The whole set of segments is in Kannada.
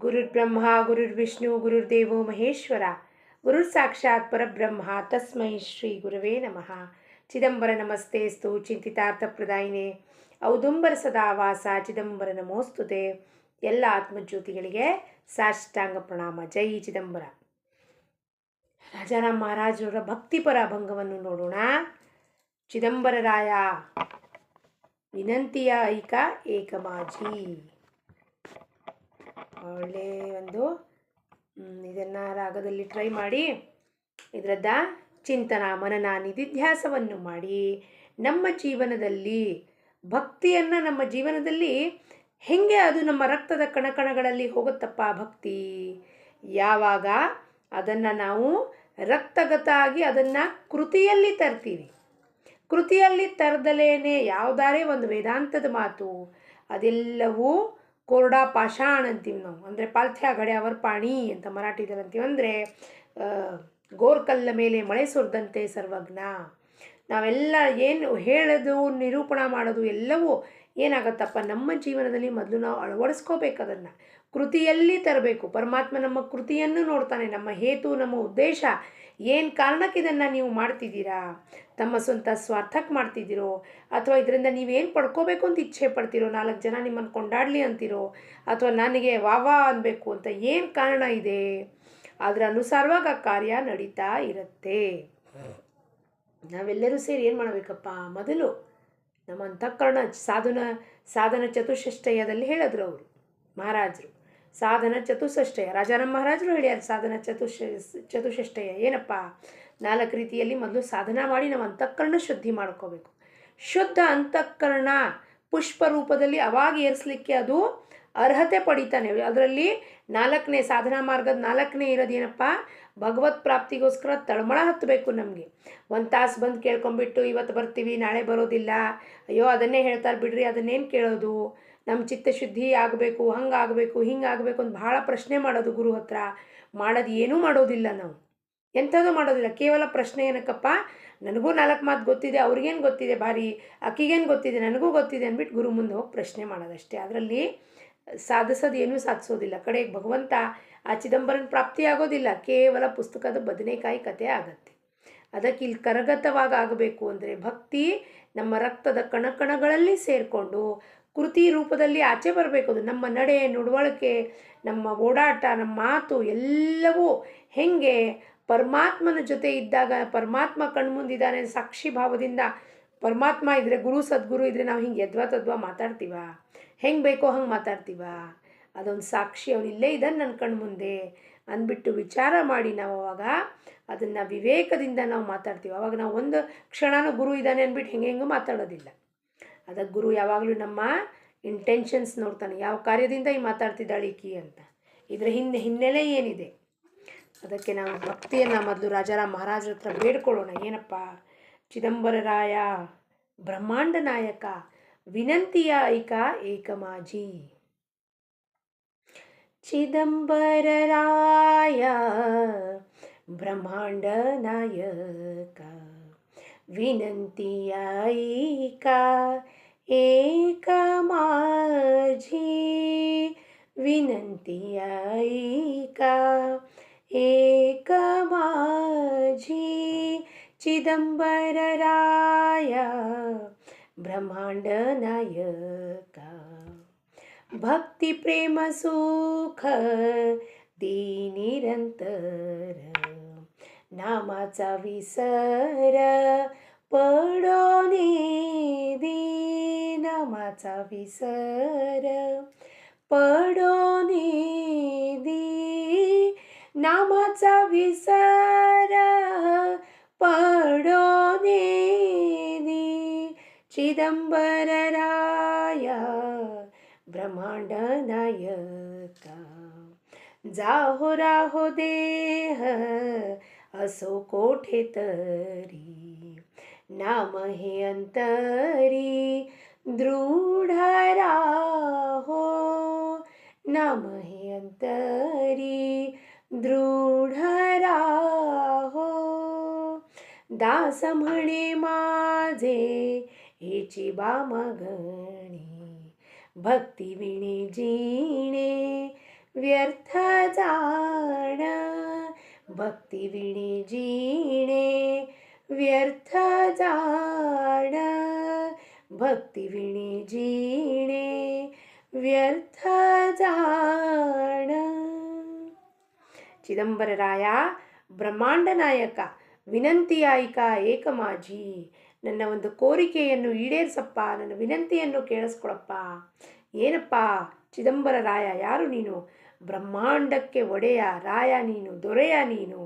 गुरुर्ब्रह्मा गुरुर्विष्णु गुरुर्देवो महेश्वर गुरुर्साक्षात् परब्रह्म तस्मै श्री गुरवे नमः. चिದಂಬರ ನಮಸ್ತೆಸ್ತು ಚಿಂತಿತಾರ್ಥಪ್ರದಾಯಿನೇ ಔದುಂಬರ ಸದಾವಾಸ ಚಿದಂಬರ ನಮೋಸ್ತುತೆ. ಎಲ್ಲ ಆತ್ಮಜ್ಯೋತಿಗಳಿಗೆ ಸಾಷ್ಟಾಂಗ ಪ್ರಣಾಮ. ಜೈ ಚಿದಂಬರ. ರಾಜಾರಾಮ್ ಮಹಾರಾಜರ ಭಕ್ತಿಪರ ಭಂಗವನ್ನು ನೋಡೋಣ. ಚಿದಂಬರರಾಯ ವಿನಂತಿಯ ಐಕ ಏಕಮಾಜಿ. ಒಳ್ಳೆ ಒಂದು ಇದನ್ನು ರಾಗದಲ್ಲಿ ಟ್ರೈ ಮಾಡಿ ಇದರದ್ದ ಚಿಂತನ ಮನನ ನಿಧಿಧ್ಯಾಸವನ್ನು ಮಾಡಿ ನಮ್ಮ ಜೀವನದಲ್ಲಿ ಭಕ್ತಿಯನ್ನು ನಮ್ಮ ಜೀವನದಲ್ಲಿ ಹೆಂಗೆ ಅದು ನಮ್ಮ ರಕ್ತದ ಕಣಕಣಗಳಲ್ಲಿ ಹೋಗುತ್ತಪ್ಪ ಭಕ್ತಿ. ಯಾವಾಗ ಅದನ್ನು ನಾವು ರಕ್ತಗತ ಆಗಿ ಅದನ್ನು ಕೃತಿಯಲ್ಲಿ ತರ್ತೀವಿ. ಕೃತಿಯಲ್ಲಿ ತರದಲೇನೆ ಯಾವುದಾರೇ ಒಂದು ವೇದಾಂತದ ಮಾತು ಅದೆಲ್ಲವೂ ಕೋರಡಾ ಪಾಷಾಣ ಅಂತೀವಿ ನಾವು. ಅಂದರೆ ಪಾಲ್ಥ್ಯ ಗಡ್ಯಾವರ್ ಪಾಣಿ ಅಂತ ಮರಾಠಿದಲ್ಲಿ ಅಂತೀವಿ. ಅಂದರೆ ಗೋರ್ಕಲ್ಲ ಮೇಲೆ ಮಳೆ ಸುರಿದಂತೆ ಸರ್ವಜ್ಞ. ನಾವೆಲ್ಲ ಏನು ಹೇಳೋದು ನಿರೂಪಣೆ ಮಾಡೋದು ಎಲ್ಲವೂ ಏನಾಗತ್ತಪ್ಪ ನಮ್ಮ ಜೀವನದಲ್ಲಿ ಮೊದಲು ನಾವು ಅಳವಡಿಸ್ಕೋಬೇಕು. ಅದನ್ನು ಕೃತಿಯಲ್ಲಿ ತರಬೇಕು. ಪರಮಾತ್ಮ ನಮ್ಮ ಕೃತಿಯನ್ನು ನೋಡ್ತಾನೆ. ನಮ್ಮ ಹೇತು, ನಮ್ಮ ಉದ್ದೇಶ, ಏನು ಕಾರಣಕ್ಕೆ ಇದನ್ನು ನೀವು ಮಾಡ್ತಿದ್ದೀರಾ, ತಮ್ಮ ಸ್ವಂತ ಸ್ವಾರ್ಥಕ್ಕೆ ಮಾಡ್ತಿದ್ದೀರೋ ಅಥವಾ ಇದರಿಂದ ನೀವೇನು ಪಡ್ಕೋಬೇಕು ಅಂತ ಇಚ್ಛೆ ಪಡ್ತೀರೋ, 4 ಜನ ನಿಮ್ಮನ್ನು ಕೊಂಡಾಡಲಿ ಅಂತೀರೋ ಅಥವಾ ನನಗೆ ವಾವಾ ಅನ್ನಬೇಕು ಅಂತ ಏನು ಕಾರಣ ಇದೆ, ಅದರ ಅನುಸಾರವಾಗಿ ಆ ಕಾರ್ಯ ನಡೀತಾ ಇರುತ್ತೆ. ನಾವೆಲ್ಲರೂ ಸೇರಿ ಏನು ಮಾಡಬೇಕಪ್ಪ, ಮೊದಲು ನಮ್ಮ ಅಂತಃಕರಣ ಸಾಧನ ಚತುಷ್ಷಷ್ಟಯದಲ್ಲಿ ಹೇಳಿದ್ರು ಅವರು ಮಹಾರಾಜರು. ಸಾಧನ ಚತುಷ್ಷಷ್ಟಯ ರಾಜಾರಾಮ್ ಮಹಾರಾಜರು ಹೇಳ್ಯಾರ. ಸಾಧನ ಚತುಷ್ಷಷ್ಟಯ ಏನಪ್ಪ, 4 ರೀತಿಯಲ್ಲಿ ಮೊದಲು ಸಾಧನ ಮಾಡಿ ನಾವು ಅಂತಃಕರಣ ಶುದ್ಧಿ ಮಾಡ್ಕೋಬೇಕು. ಶುದ್ಧ ಅಂತಃಕರಣ ಪುಷ್ಪ ರೂಪದಲ್ಲಿ ಅವಾಗ ಏರಿಸಲಿಕ್ಕೆ ಅದು ಅರ್ಹತೆ ಪಡಿತಾನೆ. ಅದರಲ್ಲಿ 4ನೇ ಸಾಧನಾ ಮಾರ್ಗದ 4ನೇ ಇರೋದೇನಪ್ಪ, ಭಗವತ್ ಪ್ರಾಪ್ತಿಗೋಸ್ಕರ ತಳಮಳ ಹತ್ತಬೇಕು. ನಮಗೆ 1 ತಾಸು ಬಂದು ಕೇಳ್ಕೊಂಬಿಟ್ಟು ಇವತ್ತು ಬರ್ತೀವಿ ನಾಳೆ ಬರೋದಿಲ್ಲ, ಅಯ್ಯೋ ಅದನ್ನೇ ಹೇಳ್ತಾರೆ ಬಿಡ್ರಿ, ಅದನ್ನೇನು ಕೇಳೋದು, ನಮ್ಮ ಚಿತ್ತಶುದ್ಧಿ ಆಗಬೇಕು, ಹಂಗಾಗಬೇಕು ಹಿಂಗಾಗಬೇಕು ಅಂತ ಭಾಳ ಪ್ರಶ್ನೆ ಮಾಡೋದು. ಗುರು ಹತ್ರ ಮಾಡೋದು ಏನೂ ಮಾಡೋದಿಲ್ಲ ನಾವು, ಎಂಥದ್ದು ಮಾಡೋದಿಲ್ಲ. ಕೇವಲ ಪ್ರಶ್ನೆ ಏನಕ್ಕಪ್ಪ, ನನಗೂ 4 ಮಾತು ಗೊತ್ತಿದೆ, ಅವ್ರಿಗೇನು ಗೊತ್ತಿದೆ ಭಾರಿ, ಅಕ್ಕಿಗೇನು ಗೊತ್ತಿದೆ, ನನಗೂ ಗೊತ್ತಿದೆ ಅಂದ್ಬಿಟ್ಟು ಗುರು ಮುಂದೆ ಹೋಗಿ ಪ್ರಶ್ನೆ ಮಾಡೋದಷ್ಟೇ. ಅದರಲ್ಲಿ ಸಾಧಿಸೋದು ಏನೂ ಸಾಧಿಸೋದಿಲ್ಲ. ಕಡೆಗೆ ಭಗವಂತ ಆ ಚಿದಂಬರನ ಪ್ರಾಪ್ತಿಯಾಗೋದಿಲ್ಲ. ಕೇವಲ ಪುಸ್ತಕದ ಬದನೆಕಾಯಿ ಕತೆ ಆಗತ್ತೆ. ಅದಕ್ಕೆ ಇಲ್ಲಿ ಕರಗತವಾಗಿ ಆಗಬೇಕು ಅಂದರೆ ಭಕ್ತಿ ನಮ್ಮ ರಕ್ತದ ಕಣಕಣಗಳಲ್ಲಿ ಸೇರಿಕೊಂಡು ಕೃತಿ ರೂಪದಲ್ಲಿ ಆಚೆ ಬರಬೇಕು. ಅದು ನಮ್ಮ ನಡೆ ನುಡುವಳಿಕೆ, ನಮ್ಮ ಓಡಾಟ, ನಮ್ಮ ಮಾತು ಎಲ್ಲವೂ ಹೆಂಗೆ ಪರಮಾತ್ಮನ ಜೊತೆ ಇದ್ದಾಗ, ಪರಮಾತ್ಮ ಕಣ್ಮುಂದಿದ್ದಾನೆ ಸಾಕ್ಷಿ ಭಾವದಿಂದ ಪರಮಾತ್ಮ ಇದ್ದರೆ, ಗುರು ಸದ್ಗುರು ಇದ್ದರೆ ನಾವು ಹಿಂಗೆ ಯದ್ವಾ ತದ್ವಾ ಮಾತಾಡ್ತೀವ, ಹೆಂಗೆ ಬೇಕೋ ಹಂಗೆ ಮಾತಾಡ್ತೀವ. ಅದೊಂದು ಸಾಕ್ಷಿ, ಅವನು ಇಲ್ಲೇ ಇದ್ದಾನೆ ನನ್ನ ಕಣ್ಮುಂದೆ ಅಂದ್ಬಿಟ್ಟು ವಿಚಾರ ಮಾಡಿ ನಾವು ಅವಾಗ ಅದನ್ನು ವಿವೇಕದಿಂದ ನಾವು ಮಾತಾಡ್ತೀವಿ. ಅವಾಗ ನಾವು ಒಂದು ಕ್ಷಣನೂ ಗುರು ಇದ್ದಾನೆ ಅಂದ್ಬಿಟ್ಟು ಹೆಂಗೆ ಮಾತಾಡೋದಿಲ್ಲ. ಅದಕ್ಕೆ ಗುರು ಯಾವಾಗಲೂ ನಮ್ಮ ಇಂಟೆನ್ಷನ್ಸ್ ನೋಡ್ತಾನೆ. ಯಾವ ಕಾರ್ಯದಿಂದ ಈ ಮಾತಾಡ್ತಿದ್ದಾಳೆ ಈಕಿ ಅಂತ, ಇದರ ಹಿನ್ನೆಲೆ ಏನಿದೆ. ಅದಕ್ಕೆ ನಾವು ಭಕ್ತಿಯನ್ನು ಮೊದಲು ರಾಜಾರಾಮ್ ಮಹಾರಾಜರ ಹತ್ರ ಬೇಡ್ಕೊಳ್ಳೋಣ. ಏನಪ್ಪ, ಚಿದಂಬರರಾಯ ಬ್ರಹ್ಮಾಂಡ ನಾಯಕ ವಿನಂತಿಯ ಐಕ ಏಕಮಾಜಿ. ಚಿದಂಬರರಾಯ ಬ್ರಹ್ಮಾಂಡ ನಾಯಕ ವಿನಂತಿಯ ಐಕ ಏಕಮಾಜಿ. ವಿನಂತಿಯ ಐಕ ಏಕಮಾಜಿ. ಚಿದಂಬರರಾಯ ಬ್ರಹ್ಮಾಂಡ ನಾಯಕ भक्ति प्रेम सुख दी निरंतर. नामाचा विसर पडो दी. नामाचा विसर पडो दी. नामाचा विसर पडो दी. चिदंबरराय ब्रह्मांड नायक. जाहो राहो देह असो कोठे तरी. नाम हे अंतरी दृढ राहो. नाम हे अंतरी दृढ राहो. दास म्हणे माझे हेची बामगणी. भक्ती विणे जीणे ವ್ಯರ್ಥ ಜಾಣ ಭಕ್ತಿ ವಿಣಿ ಜೀಣೆ ವ್ಯರ್ಥ ಜಾಣ ಭಕ್ತಿ ವಿಣಿ ಜೀಣೆ ವ್ಯರ್ಥ ಜಾಣ. ಚಿದಂಬರರಾಯ ಬ್ರಹ್ಮಾಂಡ ನಾಯಕ ವಿನಂತಿಯಾಯಿಕ ಏಕಮಾಜಿ, ನನ್ನ ಒಂದು ಕೋರಿಕೆಯನ್ನು ಈಡೇರಿಸಪ್ಪ, ನನ್ನ ವಿನಂತಿಯನ್ನು ಕೇಳಿಸ್ಕೊಳಪ್ಪ. ಏನಪ್ಪ ಚಿದಂಬರ ರಾಯ, ಯಾರು ನೀನು? ಬ್ರಹ್ಮಾಂಡಕ್ಕೆ ಒಡೆಯ ರಾಯ ನೀನು, ದೊರೆಯ ನೀನು.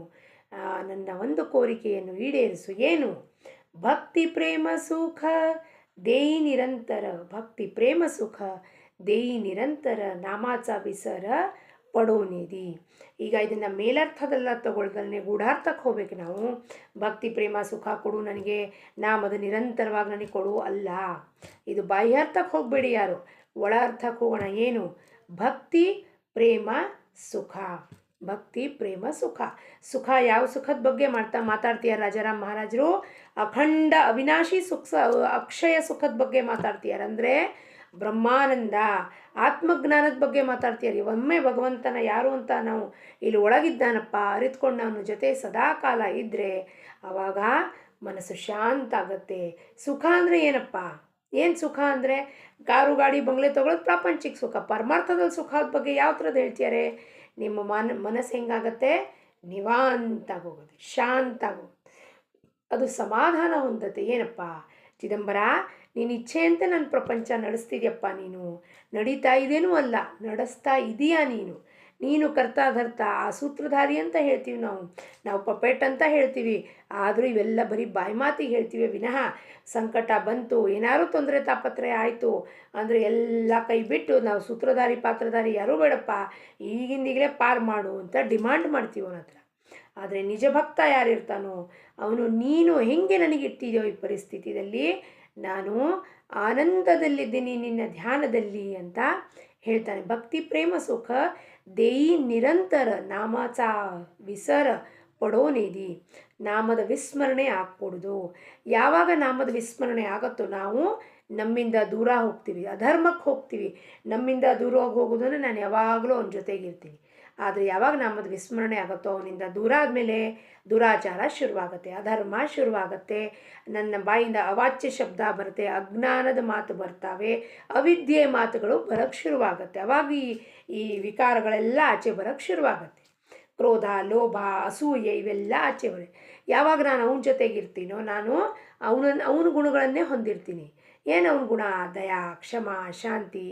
ನನ್ನ ಒಂದು ಕೋರಿಕೆಯನ್ನು ಈಡೇರಿಸು. ಏನು? ಭಕ್ತಿ ಪ್ರೇಮ ಸುಖ ದೇಯಿ ನಿರಂತರ, ಭಕ್ತಿ ಪ್ರೇಮ ಸುಖ ದೇಯಿ ನಿರಂತರ, ನಾಮಾಚ ವಿಸರ ಪಡೋನಿಧಿ. ಈಗ ಇದನ್ನು ಮೇಲರ್ಥದಲ್ಲ ತಗೊಳ್ದಲ್ಲೇ ಗೂಢಾರ್ಥಕ್ಕೆ ಹೋಗ್ಬೇಕು ನಾವು. ಭಕ್ತಿ ಪ್ರೇಮ ಸುಖ ಕೊಡು ನನಗೆ, ನಾಮದ ನಿರಂತರವಾಗಿ ನನಗೆ ಕೊಡು ಅಲ್ಲ. ಇದು ಬಾಹ್ಯಾರ್ಥಕ್ಕೆ ಹೋಗಬೇಡಿ ಯಾರು, ಒಳ ಅರ್ಥಕ್ಕೆ ಹೋಗೋಣ. ಏನು? ಭಕ್ತಿ ಪ್ರೇಮ ಸುಖ, ಭಕ್ತಿ ಪ್ರೇಮ ಸುಖ. ಸುಖ ಯಾವ ಸುಖದ ಬಗ್ಗೆ ಮಾತಾಡ್ತೀಯ ರಾಜಾರಾಮ್ ಮಹಾರಾಜರು? ಅಖಂಡ ಅವಿನಾಶಿ ಸುಖ, ಅಕ್ಷಯ ಸುಖದ ಬಗ್ಗೆ ಮಾತಾಡ್ತೀಯಾರ. ಅಂದರೆ ಬ್ರಹ್ಮಾನಂದ ಆತ್ಮಜ್ಞಾನದ ಬಗ್ಗೆ ಮಾತಾಡ್ತೀಯಾರಿ. ಒಮ್ಮೆ ಭಗವಂತನ ಯಾರು ಅಂತ ನಾವು ಇಲ್ಲಿ ಒಳಗಿದ್ದಾನಪ್ಪ ಅರಿತ್ಕೊಂಡು ಅವನ ಜೊತೆ ಸದಾಕಾಲ ಇದ್ದರೆ ಆವಾಗ ಮನಸ್ಸು ಶಾಂತ ಆಗುತ್ತೆ. ಸುಖ ಅಂದರೆ ಏನಪ್ಪ? ಏನು ಸುಖ ಅಂದರೆ ಕಾರು ಗಾಡಿ ಬಂಗ್ಲೆ ತೊಗೊಳೋದು ಪ್ರಾಪಂಚಿಕ ಸುಖ. ಪರಮಾರ್ಥದಲ್ಲಿ ಸುಖದ ಬಗ್ಗೆ ಯಾವ ಥರದ್ದು ಹೇಳ್ತಿದ್ದಾರೆ? ನಿಮ್ಮ ಮನಸ್ಸು ಹೆಂಗಾಗತ್ತೆ? ನಿವಾಂತ ಆಗೋಗುತ್ತೆ, ಶಾಂತ ಆಗೋಗುತ್ತೆ, ಅದು ಸಮಾಧಾನ ಹೊಂದತ್ತೆ. ಏನಪ್ಪ ಚಿದಂಬರ, ನೀನು ಇಚ್ಛೆ ಅಂತ ನನ್ನ ಪ್ರಪಂಚ ನಡೆಸ್ತಿದ್ಯಪ್ಪ. ನೀನು ನಡೀತಾ ಇದೇನೂ ಅಲ್ಲ, ನಡೆಸ್ತಾ ಇದೀಯಾ ನೀನು. ನೀನು ಕರ್ತಾಧರ್ತ, ಆ ಸೂತ್ರಧಾರಿ ಅಂತ ಹೇಳ್ತೀವಿ ನಾವು ಪಪೆಟ್ ಅಂತ ಹೇಳ್ತೀವಿ. ಆದರೂ ಇವೆಲ್ಲ ಬರೀ ಬಾಯಿ ಮಾತಿಗೆ ಹೇಳ್ತೀವಿ ವಿನಃ ಸಂಕಟ ಬಂತು, ಏನಾದ್ರು ತೊಂದರೆ ತಾಪತ್ರೆ ಆಯಿತು ಅಂದರೆ ಎಲ್ಲ ಕೈ ಬಿಟ್ಟು ನಾವು ಸೂತ್ರಧಾರಿ ಪಾತ್ರಧಾರಿ ಯಾರೂ ಬೇಡಪ್ಪ, ಈಗಿಂದೀಗಲೇ ಪಾರು ಮಾಡು ಅಂತ ಡಿಮಾಂಡ್ ಮಾಡ್ತೀವಿ ಅವನ ಹತ್ರ. ಆದರೆ ನಿಜ ಭಕ್ತ ಯಾರಿರ್ತಾನೋ ಅವನು ನೀನು ಹೆಂಗೆ ನನಗಿಟ್ಟಿದೆಯೋ ಈ ಪರಿಸ್ಥಿತಿಯಲ್ಲಿ, ನಾನು ಆನಂದದಲ್ಲಿದ್ದೀನಿ ನಿನ್ನ ಧ್ಯಾನದಲ್ಲಿ ಅಂತ ಹೇಳ್ತಾನೆ. ಭಕ್ತಿ ಪ್ರೇಮ ಸುಖ ದೇಯಿ ನಿರಂತರ, ನಾಮಾಚ ವಿಸರ ಪಡೋನಿಧಿ. ನಾಮದ ವಿಸ್ಮರಣೆ ಆಗ್ಕೊಡುದು. ಯಾವಾಗ ನಾಮದ ವಿಸ್ಮರಣೆ ಆಗುತ್ತೋ ನಾವು ನಮ್ಮಿಂದ ದೂರ ಹೋಗ್ತೀವಿ, ಅಧರ್ಮಕ್ಕೆ ಹೋಗ್ತೀವಿ. ನಮ್ಮಿಂದ ದೂರ ಹೋಗೋದಂದ್ರೆ ನಾನು ಯಾವಾಗಲೂ ಅವನ ಜೊತೆಗಿರ್ತೀನಿ. ಆದರೆ ಯಾವಾಗ ನಾಮದ ವಿಸ್ಮರಣೆ ಆಗುತ್ತೋ ಅವನಿಂದ ದೂರ ಆದಮೇಲೆ ದುರಾಚಾರ ಶುರುವಾಗುತ್ತೆ, ಅಧರ್ಮ ಶುರುವಾಗುತ್ತೆ, ನನ್ನ ಬಾಯಿಂದ ಅವಾಚ್ಯ ಶಬ್ದ ಬರುತ್ತೆ, ಅಜ್ಞಾನದ ಮಾತು ಬರ್ತಾವೆ, ಅವಿದ್ಯೆ ಮಾತುಗಳು ಬರೋಕ್ಕೆ ಶುರುವಾಗುತ್ತೆ. ಅವಾಗ ಈ ವಿಕಾರಗಳೆಲ್ಲ ಆಚೆ ಬರೋಕ್ಕೆ ಶುರುವಾಗುತ್ತೆ. ಕ್ರೋಧ, ಲೋಭ, ಅಸೂಯೆ ಇವೆಲ್ಲ ಆಚೆ ಬರುತ್ತೆ. ಯಾವಾಗ ನಾನು ಅವನ ಜೊತೆಗಿರ್ತೀನೋ ನಾನು ಅವನ ಗುಣಗಳನ್ನೇ ಹೊಂದಿರ್ತೀನಿ. ಏನು ಅವನ ಗುಣ? ದಯಾ, ಕ್ಷಮ, ಶಾಂತಿ,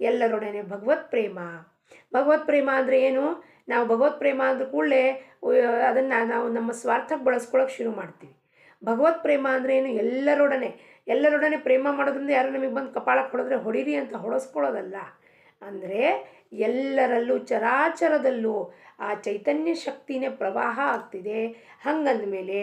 ಎಲ್ಲರೊಡನೆ ಭಗವತ್ ಪ್ರೇಮ. ಭಗವತ್ ಪ್ರೇಮ ಅಂದರೆ ಏನು? ನಾವು ಭಗವತ್ ಪ್ರೇಮ ಅಂದ ಕೂಡಲೇ ಅದನ್ನು ನಾವು ನಮ್ಮ ಸ್ವಾರ್ಥಕ್ಕೆ ಬಳಸ್ಕೊಳ್ಳೋಕೆ ಶುರು ಮಾಡ್ತೀವಿ. ಭಗವತ್ ಪ್ರೇಮ ಅಂದರೆ ಏನು? ಎಲ್ಲರೊಡನೆ ಪ್ರೇಮ ಮಾಡೋದ್ರಿಂದ ಯಾರು ನಮಗೆ ಬಂದು ಕಪಾಳಕ್ಕೆ ಹೊಡೆದ್ರೆ ಹೊಡೀರಿ ಅಂತ ಹೊಡೆಸ್ಕೊಳ್ಳೋದಲ್ಲ. ಅಂದರೆ ಎಲ್ಲರಲ್ಲೂ ಚರಾಚರದಲ್ಲೂ ಆ ಚೈತನ್ಯ ಶಕ್ತಿನೇ ಪ್ರವಾಹ ಆಗ್ತಿದೆ. ಹಂಗಂದಮೇಲೆ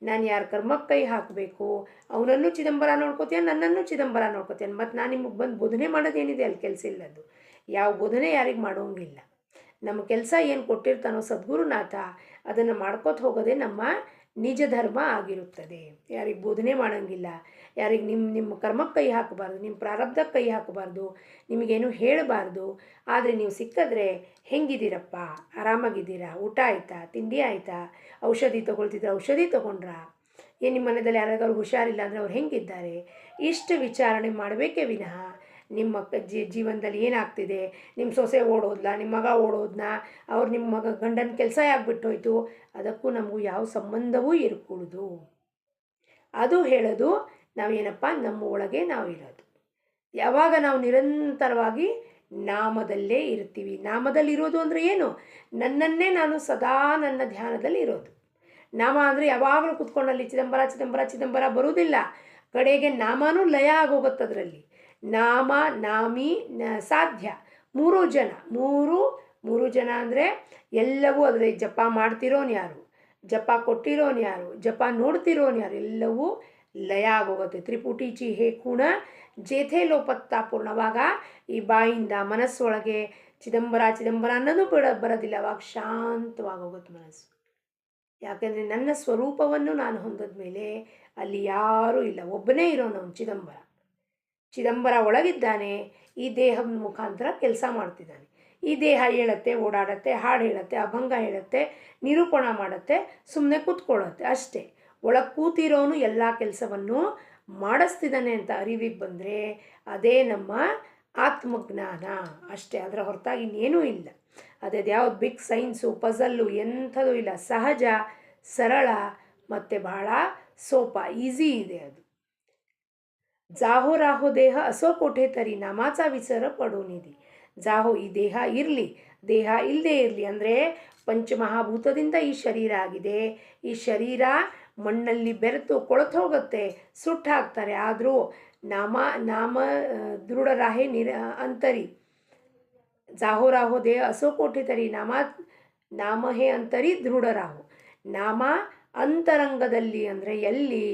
ನಾನು ಯಾರ ಕರ್ಮಕ್ಕೆ ಕೈ ಹಾಕಬೇಕು, ಅವನನ್ನು ಚಿದಂಬರ ನೋಡ್ಕೋತೀಯ, ನನ್ನನ್ನು ಚಿದಂಬರ ನೋಡ್ಕೋತೀಯ. ಮತ್ತು ನಾನು ನಿಮಗೆ ಬಂದು ಬೋಧನೆ ಮಾಡೋದೇನಿದೆ ಅಲ್ಲಿ ಕೆಲಸ ಇಲ್ಲದ್ದು. ಯಾವ ಬೋಧನೆ ಯಾರಿಗೆ ಮಾಡೋಂಗಿಲ್ಲ. ನಮ್ಮ ಕೆಲಸ ಏನು ಕೊಟ್ಟಿರ್ತಾನೋ ಸದ್ಗುರುನಾಥ ಅದನ್ನು ಮಾಡ್ಕೋತ ಹೋಗೋದೇ ನಮ್ಮ ನಿಜ ಧರ್ಮ ಆಗಿರುತ್ತದೆ. ಯಾರಿಗೆ ಬೋಧನೆ ಮಾಡೋಂಗಿಲ್ಲ, ಯಾರಿಗೆ ನಿಮ್ಮ ಕರ್ಮಕ್ಕೆ ಕೈ ಹಾಕಬಾರ್ದು, ನಿಮ್ಮ ಪ್ರಾರಬ್ಧಕ್ಕೆ ಕೈ ಹಾಕಬಾರ್ದು, ನಿಮಗೇನು ಹೇಳಬಾರ್ದು. ಆದರೆ ನೀವು ಸಿಕ್ಕಿದ್ರೆ ಹೆಂಗಿದ್ದೀರಪ್ಪ, ಆರಾಮಾಗಿದ್ದೀರಾ, ಊಟ ಆಯಿತಾ, ತಿಂಡಿ ಆಯಿತಾ, ಔಷಧಿ ತೊಗೊಳ್ತಿದ್ರೆ ಔಷಧಿ ತೊಗೊಂಡ್ರಾ, ಏನು ನಿಮ್ಮ ಮನೆಯಲ್ಲಿ ಯಾರಿಗಾದ್ರು ಹುಷಾರಿಲ್ಲ ಅಂದರೆ ಅವ್ರು ಹೆಂಗಿದ್ದಾರೆ, ಇಷ್ಟು ವಿಚಾರಣೆ ಮಾಡಬೇಕೇ ವಿನಃ ನಿಮ್ಮ ಜೀವನದಲ್ಲಿ ಏನಾಗ್ತಿದೆ, ನಿಮ್ಮ ಸೊಸೆ ಓಡೋದ್ಲಾ, ನಿಮ್ಮ ಮಗ ಓಡೋದ್ನಾ, ಅವ್ರು ನಿಮ್ಮ ಮಗ ಗಂಡನ ಕೆಲಸ ಯಾಕೆ ಅದಕ್ಕೂ ನಮಗೂ ಯಾವ ಸಂಬಂಧವೂ ಇರಕೂಡ್ದು. ಅದು ಹೇಳೋದು ನಾವೇನಪ್ಪ, ನಮ್ಮ ಒಳಗೆ ನಾವು ಇರೋದು. ಯಾವಾಗ ನಾವು ನಿರಂತರವಾಗಿ ನಾಮದಲ್ಲೇ ಇರ್ತೀವಿ. ನಾಮದಲ್ಲಿರೋದು ಅಂದರೆ ಏನು? ನನ್ನನ್ನೇ ನಾನು ಸದಾ ನನ್ನ ಧ್ಯಾನದಲ್ಲಿ ಇರೋದು. ನಾಮ ಅಂದರೆ ಯಾವಾಗಲೂ ಕುತ್ಕೊಂಡಲ್ಲಿ ಚಿದಂಬರ ಚಿದಂಬರ ಚಿದಂಬರ ಬರುವುದಿಲ್ಲ. ಕಡೆಗೆ ನಾಮನೂ ಲಯ ಆಗೋಗುತ್ತೆ ಅದರಲ್ಲಿ. ನಾಮ, ನಾಮಿ, ಸಾಧ್ಯ ಮೂರು ಜನ ಅಂದರೆ ಎಲ್ಲವೂ ಅದರಲ್ಲಿ ಜಪ ಮಾಡ್ತಿರೋನು ಯಾರು, ಜಪ ಕೊಟ್ಟಿರೋನು ಯಾರು, ಜಪ ನೋಡ್ತಿರೋನು ಯಾರು, ಎಲ್ಲವೂ ಲಯ ಆಗೋಗುತ್ತೆ. ತ್ರಿಪುಟೀಚಿ ಹೇ ಕೂಣ ಜೇಥೆ ಲೋಪತ್ತಾ ಪೂರ್ಣವಾಗ ಈ ಬಾಯಿಂದ ಮನಸ್ಸೊಳಗೆ ಚಿದಂಬರ ಚಿದಂಬರ ಅನ್ನೋದು ಬರೋದಿಲ್ಲ. ಅವಾಗ ಶಾಂತವಾಗೋಗುತ್ತೆ ಮನಸ್ಸು. ಯಾಕೆಂದರೆ ನನ್ನ ಸ್ವರೂಪವನ್ನು ನಾನು ಹೊಂದಿದ ಮೇಲೆ ಅಲ್ಲಿ ಯಾರೂ ಇಲ್ಲ, ಒಬ್ಬನೇ ಇರೋನು ಅವನು ಚಿದಂಬರ. ಚಿದಂಬರ ಒಳಗಿದ್ದಾನೆ, ಈ ದೇಹದ ಮುಖಾಂತರ ಕೆಲಸ ಮಾಡ್ತಿದ್ದಾನೆ. ಈ ದೇಹ ಹೇಳುತ್ತೆ, ಓಡಾಡುತ್ತೆ, ಹಾಡು ಹೇಳುತ್ತೆ, ಅಭಂಗ ಹೇಳುತ್ತೆ, ನಿರೂಪಣ ಮಾಡುತ್ತೆ, ಸುಮ್ಮನೆ ಕೂತ್ಕೊಳ್ಳುತ್ತೆ ಅಷ್ಟೇ. ಒಳಗೆ ಕೂತಿರೋನು ಎಲ್ಲ ಕೆಲಸವನ್ನು ಮಾಡಿಸ್ತಿದ್ದಾನೆ ಅಂತ ಅರಿವಿಗೆ ಬಂದರೆ ಅದೇ ನಮ್ಮ ಆತ್ಮಜ್ಞಾನ ಅಷ್ಟೇ. ಅದರ ಹೊರತಾಗಿ ಇನ್ನೇನೂ ಇಲ್ಲ. ಅದೇ ಯಾವ್ದು ಬಿಗ್ ಸೈನ್ಸು ಪಝಲ್ಲು ಎಂಥದ್ದು ಇಲ್ಲ. ಸಹಜ, ಸರಳ ಮತ್ತು ಬಹಳ ಸೋಪ, ಈಸಿ ಇದೆ ಅದು. ಜಾಹೋ ರಾಹೋ ದೇಹ असो कोठे तरी नामाचा विसर पडो निधी. ಜಾಹೋ ಈ ದೇಹ ಇರಲಿ, ದೇಹ ಇಲ್ಲದೆ ಇರಲಿ ಅಂದರೆ ಪಂಚಮಹಾಭೂತದಿಂದ ಈ ಶರೀರ ಆಗಿದೆ. ಈ ಶರೀರ ಮಣ್ಣಲ್ಲಿ ಬೆರೆತು ಕೊಳತು ಹೋಗುತ್ತೆ, ಸುಟ್ಟು ಹಾಕ್ತಾರೆ. ಆದರೂ ನಾಮ ದೃಢ ರಾಹೆ ಅಂತರಿ. ಜಾಹೋ ರಾಹೋ ದೇಹ असो कोठे तरी ನಾಮ ಹೇ ಅಂತರಿ ದೃಢ ರಾಹೋ. ನಾಮ ಅಂತರಂಗದಲ್ಲಿ ಅಂದರೆ ಎಲ್ಲಿ?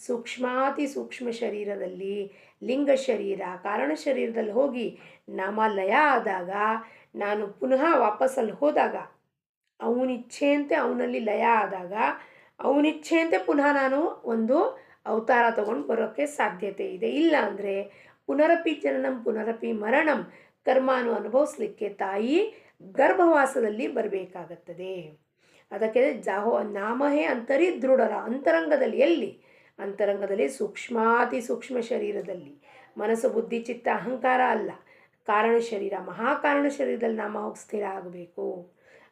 ಸೂಕ್ಷ್ಮಾತಿ ಸೂಕ್ಷ್ಮ ಶರೀರದಲ್ಲಿ, ಲಿಂಗ ಶರೀರ, ಕಾರಣ ಶರೀರದಲ್ಲಿ ಹೋಗಿ ನಾಮ ಲಯ ಆದಾಗ, ನಾನು ಪುನಃ ವಾಪಸ್ಸಲ್ಲಿ ಹೋದಾಗ, ಅವನಿಚ್ಛೆಯಂತೆ ಅವನಲ್ಲಿ ಲಯ ಆದಾಗ, ಅವನಿಚ್ಛೆಯಂತೆ ಪುನಃ ನಾನು ಒಂದು ಅವತಾರ ತಗೊಂಡು ಬರೋಕ್ಕೆ ಸಾಧ್ಯತೆ ಇದೆ. ಇಲ್ಲ ಅಂದರೆ ಪುನರಪಿ ಜನನಂ ಪುನರಪಿ ಮರಣಂ ಕರ್ಮಾನು ಅನುಭವಿಸ್ಲಿಕ್ಕೆ ತಾಯಿ ಗರ್ಭವಾಸದಲ್ಲಿ ಬರಬೇಕಾಗುತ್ತದೆ. ಅದಕ್ಕೆ ಜಾಹೋ ನಾಮಹೇ ಅಂತರಿ ದೃಢರ. ಅಂತರಂಗದಲ್ಲಿ ಎಲ್ಲಿ? ಅಂತರಂಗದಲ್ಲಿ ಸೂಕ್ಷ್ಮಾತಿ ಸೂಕ್ಷ್ಮ ಶರೀರದಲ್ಲಿ, ಮನಸ್ಸು ಬುದ್ಧಿ ಚಿತ್ತ ಅಹಂಕಾರ ಅಲ್ಲ, ಕಾರಣ ಶರೀರ, ಮಹಾಕಾರಣ ಶರೀರದಲ್ಲಿ ನಾಮ ಹೋಗಿ ಸ್ಥಿರ ಆಗಬೇಕು.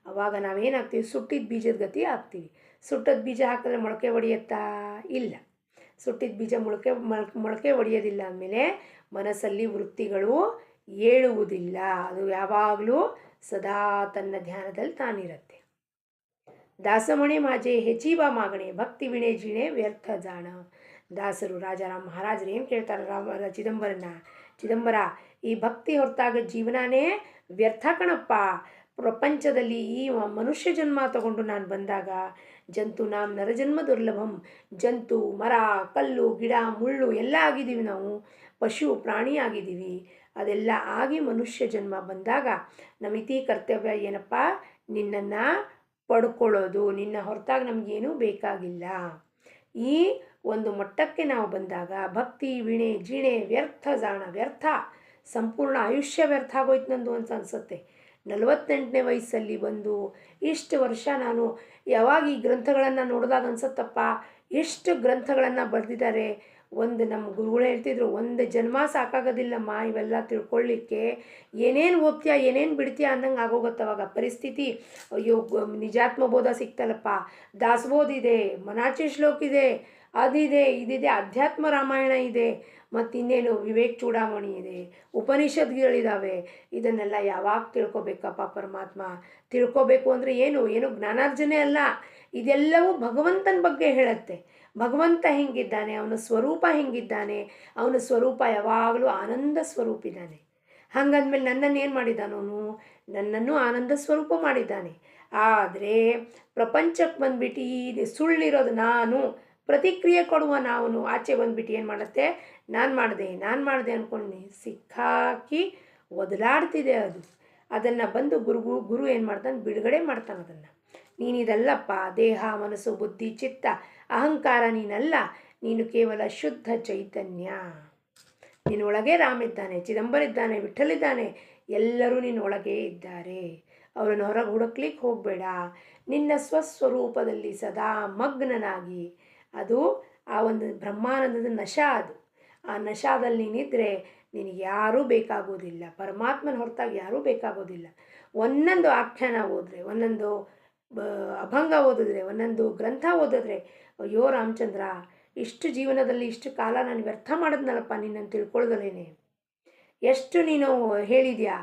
ಆವಾಗ ನಾವೇನಾಗ್ತೀವಿ? ಸುಟ್ಟಿದ ಬೀಜದ ಗತಿ ಆಗ್ತೀವಿ. ಸುಟ್ಟದ ಬೀಜ ಹಾಕಿದ್ರೆ ಮೊಳಕೆ ಒಡೆಯುತ್ತಾ? ಇಲ್ಲ. ಸುಟ್ಟಿದ ಬೀಜ ಮೊಳಕೆ ಒಡೆಯೋದಿಲ್ಲ ಅಂದಮೇಲೆ ಮನಸ್ಸಲ್ಲಿ ವೃತ್ತಿಗಳು ಏಳುವುದಿಲ್ಲ. ಅದು ಯಾವಾಗಲೂ ಸದಾ ತನ್ನ ಧ್ಯಾನದಲ್ಲಿ ತಾನಿರುತ್ತೆ. ದಾಸಮಣೆ ಮಾಜೆ ಹೆಚ್ಚಿಬಾ ಮಾಗಣೆ ಭಕ್ತಿ ವಿಣೆ ಜಿಣೆ ವ್ಯರ್ಥ ಜಾಣ. ದಾಸರು ರಾಜಾರಾಮ್ ಮಹಾರಾಜರು ಏನು ಕೇಳ್ತಾರೆ ಚಿದಂಬರ, ಈ ಭಕ್ತಿ ಹೊರತಾಗ ಜೀವನನೇ ವ್ಯರ್ಥ ಕಣಪ್ಪ. ಪ್ರಪಂಚದಲ್ಲಿ ಈ ಮನುಷ್ಯ ಜನ್ಮ ತಗೊಂಡು ನಾನು ಬಂದಾಗ ಜಂತು ನಾಂ ನರಜನ್ಮ ದುರ್ಲಭಂ. ಜಂತು, ಮರ, ಕಲ್ಲು, ಗಿಡ, ಮುಳ್ಳು ಎಲ್ಲ ಆಗಿದ್ದೀವಿ ನಾವು. ಪಶು ಪ್ರಾಣಿ ಆಗಿದ್ದೀವಿ. ಅದೆಲ್ಲ ಆಗಿ ಮನುಷ್ಯ ಜನ್ಮ ಬಂದಾಗ ನಮ್ಮ ಇತಿ ಕರ್ತವ್ಯ ಏನಪ್ಪ? ನಿನ್ನನ್ನು ಪಡ್ಕೊಳ್ಳೋದು. ನಿನ್ನ ಹೊರತಾಗಿ ನಮಗೇನೂ ಬೇಕಾಗಿಲ್ಲ. ಈ ಒಂದು ಮಟ್ಟಕ್ಕೆ ನಾವು ಬಂದಾಗ ಭಕ್ತಿ ವಿಣೆ ಜಿಣೆ ವ್ಯರ್ಥ ಜಾಣ. ವ್ಯರ್ಥ, ಸಂಪೂರ್ಣ ಆಯುಷ್ಯ ವ್ಯರ್ಥ ಆಗೋಯ್ತು ನಂದು ಅಂತ ಅನಿಸುತ್ತೆ. 48ನೇ ವಯಸ್ಸಲ್ಲಿ ಬಂದು ಇಷ್ಟು ವರ್ಷ ನಾನು ಯಾವಾಗ ಈ ಗ್ರಂಥಗಳನ್ನು ನೋಡಿದಾಗ ಅನ್ಸುತ್ತಪ್ಪ, ಎಷ್ಟು ಗ್ರಂಥಗಳನ್ನು ಬರೆದಿದ್ದಾರೆ. ಒಂದು ನಮ್ಮ ಗುರುಗಳು ಹೇಳ್ತಿದ್ರು, ಒಂದು ಜನ್ಮ ಸಾಕಾಗೋದಿಲ್ಲಮ್ಮ ಇವೆಲ್ಲ ತಿಳ್ಕೊಳ್ಳಿಕ್ಕೆ. ಏನೇನು ಓದ್ತೀಯ ಏನೇನು ಬಿಡ್ತೀಯ ಅನ್ನಂಗೆ ಆಗೋಗುತ್ತೆ ಅವಾಗ ಪರಿಸ್ಥಿತಿ. ಅಯ್ಯೋ, ನಿಜಾತ್ಮಬೋಧ ಸಿಕ್ತಲ್ಲಪ್ಪ, ದಾಸಬೋಧ ಇದೆ, ಮನಾಚಿ ಶ್ಲೋಕ ಇದೆ, ಅದಿದೆ ಇದಿದೆ, ಅಧ್ಯಾತ್ಮ ರಾಮಾಯಣ ಇದೆ, ಮತ್ತು ಇನ್ನೇನು ವಿವೇಕ್ ಚೂಡಾಮಣಿ ಇದೆ, ಉಪನಿಷತ್ಗಳಿದ್ದಾವೆ. ಇದನ್ನೆಲ್ಲ ಯಾವಾಗ ತಿಳ್ಕೊಬೇಕಪ್ಪ ಪರಮಾತ್ಮ? ತಿಳ್ಕೊಬೇಕು ಅಂದರೆ ಏನು ಜ್ಞಾನಾರ್ಜನೆ ಅಲ್ಲ, ಇದೆಲ್ಲವೂ ಭಗವಂತನ ಬಗ್ಗೆ ಹೇಳುತ್ತೆ. ಭಗವಂತ ಹೆಂಗಿದ್ದಾನೆ, ಅವನ ಸ್ವರೂಪ ಹೆಂಗಿದ್ದಾನೆ, ಅವನ ಸ್ವರೂಪ ಯಾವಾಗಲೂ ಆನಂದ ಸ್ವರೂಪ ಇದ್ದಾನೆ. ಹಾಗಂದ್ಮೇಲೆ ನನ್ನನ್ನು ಏನು ಮಾಡಿದ್ದಾನೆ ಅವನು? ನನ್ನನ್ನು ಆನಂದ ಸ್ವರೂಪ ಮಾಡಿದ್ದಾನೆ. ಆದರೆ ಪ್ರಪಂಚಕ್ಕೆ ಬಂದ್ಬಿಟ್ಟು ಈ ಸುಳ್ಳಿರೋದು ನಾನು, ಪ್ರತಿಕ್ರಿಯೆ ಕೊಡುವ ನಾವು ಆಚೆ ಬಂದ್ಬಿಟ್ಟು ಏನು ಮಾಡುತ್ತೆ? ನಾನು ಮಾಡಿದೆ ಅಂದ್ಕೊಂಡು ಸಿಕ್ಕಾಕಿ ಒದಲಾಡ್ತಿದೆ ಅದು. ಅದನ್ನು ಬಂದು ಗುರು ಏನು ಮಾಡ್ತಾನೆ? ಬಿಡುಗಡೆ ಮಾಡ್ತಾನೆ ಅದನ್ನು. ನೀನಿದಲ್ಲಪ್ಪ, ದೇಹ ಮನಸ್ಸು ಬುದ್ಧಿ ಚಿತ್ತ ಅಹಂಕಾರ ನೀನಲ್ಲ, ನೀನು ಕೇವಲ ಶುದ್ಧ ಚೈತನ್ಯ. ನಿನ್ನೊಳಗೆ ರಾಮಿದ್ದಾನೆ, ಚಿದಂಬರ ಇದ್ದಾನೆ, ವಿಠಲಿದ್ದಾನೆ, ಎಲ್ಲರೂ ನಿನ್ನೊಳಗೆ ಇದ್ದಾರೆ. ಅವರನ್ನು ಹೊರಗೆ ಹುಡುಕ್ಲಿಕ್ಕೆ ಹೋಗಬೇಡ. ನಿನ್ನ ಸ್ವಸ್ವರೂಪದಲ್ಲಿ ಸದಾ ಮಗ್ನನಾಗಿ, ಅದು ಆ ಒಂದು ಬ್ರಹ್ಮಾನಂದದ ನಶಾ. ಅದು ಆ ನಶಾದಲ್ಲಿ ನೀನಿದ್ರೆ ನಿನಗೆ ಯಾರೂ ಬೇಕಾಗೋದಿಲ್ಲ. ಪರಮಾತ್ಮನ ಹೊರತಾಗಿ ಯಾರೂ ಬೇಕಾಗೋದಿಲ್ಲ. ಒಂದೊಂದು ಆಖ್ಯಾನ ಓದಿದ್ರೆ, ಒಂದೊಂದು ಅಭಂಗ ಓದಿದ್ರೆ, ಒಂದೊಂದು ಗ್ರಂಥ ಓದಿದ್ರೆ, ಅಯ್ಯೋ ರಾಮಚಂದ್ರ, ಇಷ್ಟು ಜೀವನದಲ್ಲಿ ಇಷ್ಟು ಕಾಲ ನಾನು ವ್ಯರ್ಥ ಮಾಡಿದ್ನಲ್ಲಪ್ಪ ನಿನ್ನನ್ನು ತಿಳ್ಕೊಳ್ದಲೇನೆ. ಎಷ್ಟು ನೀನು ಹೇಳಿದ್ಯಾ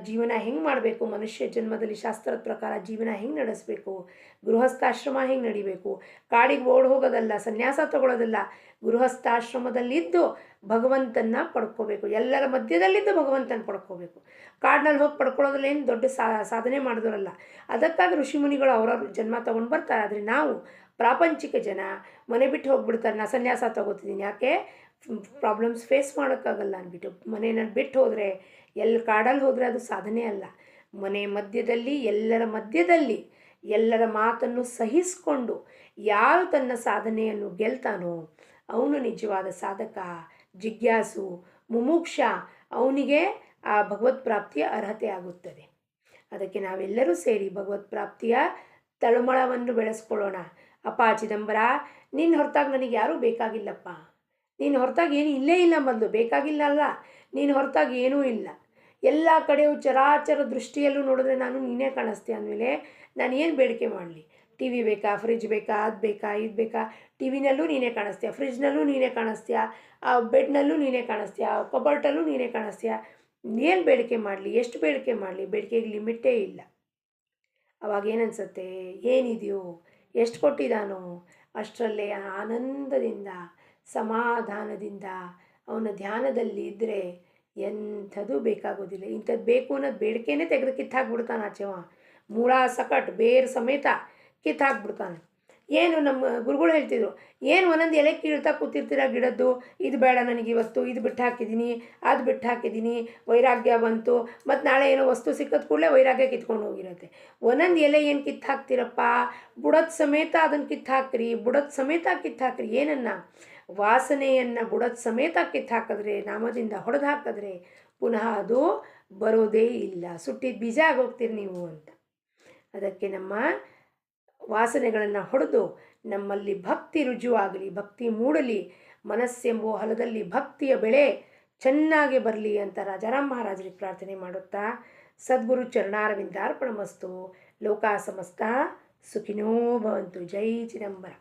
ಜೀವನ ಹೆಂಗೆ ಮಾಡಬೇಕು, ಮನುಷ್ಯ ಜನ್ಮದಲ್ಲಿ ಶಾಸ್ತ್ರದ ಪ್ರಕಾರ ಜೀವನ ಹೆಂಗೆ ನಡೆಸಬೇಕು, ಗೃಹಸ್ಥಾಶ್ರಮ ಹೆಂಗೆ ನಡಿಬೇಕು, ಕಾಡಿಗೆ ಓಡಿ ಹೋಗೋದಲ್ಲ, ಸನ್ಯಾಸ ತಗೊಳ್ಳೋದಲ್ಲ, ಗೃಹಸ್ಥಾಶ್ರಮದಲ್ಲಿದ್ದು ಭಗವಂತನ ಪಡ್ಕೋಬೇಕು. ಎಲ್ಲರ ಮಧ್ಯದಲ್ಲಿದ್ದು ಭಗವಂತನ ಪಡ್ಕೋಬೇಕು. ಕಾಡಿನಲ್ಲಿ ಹೋಗಿ ಪಡ್ಕೊಳ್ಳೋದ್ರಲ್ಲಿ ಏನು ದೊಡ್ಡ ಸಾಧನೆ ಮಾಡಿದ್ರಲ್ಲ. ಅದಕ್ಕಾಗಿ ಋಷಿಮುನಿಗಳು ಅವ್ರವ್ರ ಜನ್ಮ ತೊಗೊಂಡು ಬರ್ತಾರೆ. ಆದರೆ ನಾವು ಪ್ರಾಪಂಚಿಕ ಜನ ಮನೆ ಬಿಟ್ಟು ಹೋಗ್ಬಿಡ್ತಾರೆ. ನಾನು ಸನ್ಯಾಸ ತಗೋತಿದ್ದೀನಿ, ಯಾಕೆ? ಪ್ರಾಬ್ಲಮ್ಸ್ ಫೇಸ್ ಮಾಡೋಕ್ಕಾಗಲ್ಲ ಅಂದ್ಬಿಟ್ಟು ಮನೆಯನ್ನು ಬಿಟ್ಟು ಹೋದರೆ, ಎಲ್ಲಿ ಕಾಡಲ್ಲಿ ಹೋದರೆ ಅದು ಸಾಧನೆ ಅಲ್ಲ. ಮನೆ ಮಧ್ಯದಲ್ಲಿ, ಎಲ್ಲರ ಮಧ್ಯದಲ್ಲಿ, ಎಲ್ಲರ ಮಾತನ್ನು ಸಹಿಸಿಕೊಂಡು ಯಾರು ತನ್ನ ಸಾಧನೆಯನ್ನು ಗೆಲ್ತಾನೋ ಅವನು ನಿಜವಾದ ಸಾಧಕ, ಜಿಜ್ಞಾಸು, ಮುಮುಕ್ಷ. ಅವನಿಗೆ ಆ ಭಗವತ್ ಪ್ರಾಪ್ತಿಯ ಅರ್ಹತೆ ಆಗುತ್ತದೆ. ಅದಕ್ಕೆ ನಾವೆಲ್ಲರೂ ಸೇರಿ ಭಗವತ್ ಪ್ರಾಪ್ತಿಯ ತಳಮಳವನ್ನು ಬೆಳೆಸ್ಕೊಳ್ಳೋಣ. ಅಪ್ಪ ಚಿದಂಬರ, ನಿನ್ನ ಹೊರತಾಗಿ ನನಗೆ ಯಾರೂ ಬೇಕಾಗಿಲ್ಲಪ್ಪ. ನೀನು ಹೊರತಾಗಿ ಏನು ಇಲ್ಲೇ ಇಲ್ಲ, ಮೊದಲು ಬೇಕಾಗಿಲ್ಲ ಅಲ್ಲ, ನೀನು ಹೊರತಾಗಿ ಏನೂ ಇಲ್ಲ. ಎಲ್ಲ ಕಡೆಯೂ ಚರಾಚರ ದೃಷ್ಟಿಯಲ್ಲೂ ನೋಡಿದ್ರೆ ನಾನು ನೀನೇ ಕಾಣಿಸ್ತೀಯ ಅಂದಮೇಲೆ ನಾನು ಏನು ಬೇಡಿಕೆ ಮಾಡಲಿ? ಟಿ ವಿ ಬೇಕಾ, ಫ್ರಿಜ್ ಬೇಕಾ, ಅದು ಬೇಕಾ, ಇದು ಬೇಕಾ? ಟಿ ವಿನಲ್ಲೂ ನೀನೇ ಕಾಣಿಸ್ತೀಯ, ಫ್ರಿಜ್ನಲ್ಲೂ ನೀನೇ ಕಾಣಿಸ್ತೀಯ, ಆ ಬೆಡ್ನಲ್ಲೂ ನೀನೇ ಕಾಣಿಸ್ತೀಯ, ಕಬರ್ಟಲ್ಲೂ ನೀನೇ ಕಾಣಿಸ್ತೀಯ. ಏನು ಬೇಡಿಕೆ ಮಾಡಲಿ, ಎಷ್ಟು ಬೇಡಿಕೆ ಮಾಡಲಿ? ಬೇಡಿಕೆಗೆ ಲಿಮಿಟೇ ಇಲ್ಲ. ಅವಾಗ ಏನನ್ಸುತ್ತೆ, ಏನಿದೆಯೋ, ಎಷ್ಟು ಕೊಟ್ಟಿದ್ದಾನೋ ಅಷ್ಟರಲ್ಲೇ ಆನಂದದಿಂದ ಸಮಾಧಾನದಿಂದ ಅವನ ಧ್ಯಾನದಲ್ಲಿ ಇದ್ದರೆ ಎಂಥದೂ ಬೇಕಾಗೋದಿಲ್ಲ. ಇಂಥದ್ದು ಬೇಕು ಅನ್ನೋದು ಬೇಡಿಕೆನೇ ತೆಗೆದು ಕಿತ್ತಾಕ್ಬಿಡ್ತಾನೆ ಆಚೆವ, ಮೂಳ ಸಕಟ್ ಬೇರು ಸಮೇತ ಕಿತ್ತಾಕ್ಬಿಡ್ತಾನೆ. ಏನು ನಮ್ಮ ಗುರುಗಳು ಹೇಳ್ತಿದ್ರು, ಏನು ಒಂದೊಂದು ಎಲೆ ಕೀಳ್ತಾ ಕೂತಿರ್ತೀರ ಗಿಡದ್ದು, ಇದು ಬೇಡ ನನಗೆ ಇವತ್ತು, ಇದು ಬಿಟ್ಟು ಹಾಕಿದ್ದೀನಿ, ಅದು ಬಿಟ್ಟು ಹಾಕಿದ್ದೀನಿ, ವೈರಾಗ್ಯ ಬಂತು, ಮತ್ತು ನಾಳೆ ಏನೋ ವಸ್ತು ಸಿಕ್ಕಿದ ಕೂಡಲೇ ವೈರಾಗ್ಯ ಕಿತ್ಕೊಂಡು ಹೋಗಿರುತ್ತೆ. ಒಂದೊಂದು ಎಲೆ ಏನು ಕಿತ್ತು ಹಾಕ್ತಿರಪ್ಪ, ಬುಡದ ಸಮೇತ ಅದನ್ನು ಕಿತ್ತು ಹಾಕ್ರಿ, ಬುಡದ ಸಮೇತ ಕಿತ್ತು ಹಾಕ್ರಿ. ಏನನ್ನು? ವಾಸನೆಯನ್ನು ಬುಡದ ಸಮೇತ ಕಿತ್ತು ಹಾಕಿದ್ರೆ, ನಾಮದಿಂದ ಹೊಡೆದು ಹಾಕಿದ್ರೆ ಪುನಃ ಅದು ಬರೋದೇ ಇಲ್ಲ. ಸುಟ್ಟಿದ ಬೀಜ ಆಗೋಗ್ತೀರಿ ನೀವು ಅಂತ. ಅದಕ್ಕೆ ನಮ್ಮ ವಾಸನೆಗಳನ್ನು ಹೊಡೆದು ನಮ್ಮಲ್ಲಿ ಭಕ್ತಿ ರುಜುವಾಗಲಿ, ಭಕ್ತಿ ಮೂಡಲಿ, ಮನಸ್ಸೆಂಬೋ ಹೊಲದಲ್ಲಿ ಭಕ್ತಿಯ ಬೆಳೆ ಚೆನ್ನಾಗಿ ಬರಲಿ ಅಂತ ರಾಜಾರಾಮ್ ಮಹಾರಾಜರಿಗೆ ಪ್ರಾರ್ಥನೆ ಮಾಡುತ್ತಾ, ಸದ್ಗುರು ಚರಣಾರವಿಂದಾರ್ಪಣಮಸ್ತು. ಲೋಕ ಸಮಸ್ತ ಸುಖಿನೋ ಭವಂತು. ಜೈ ಚಿದಂಬರ.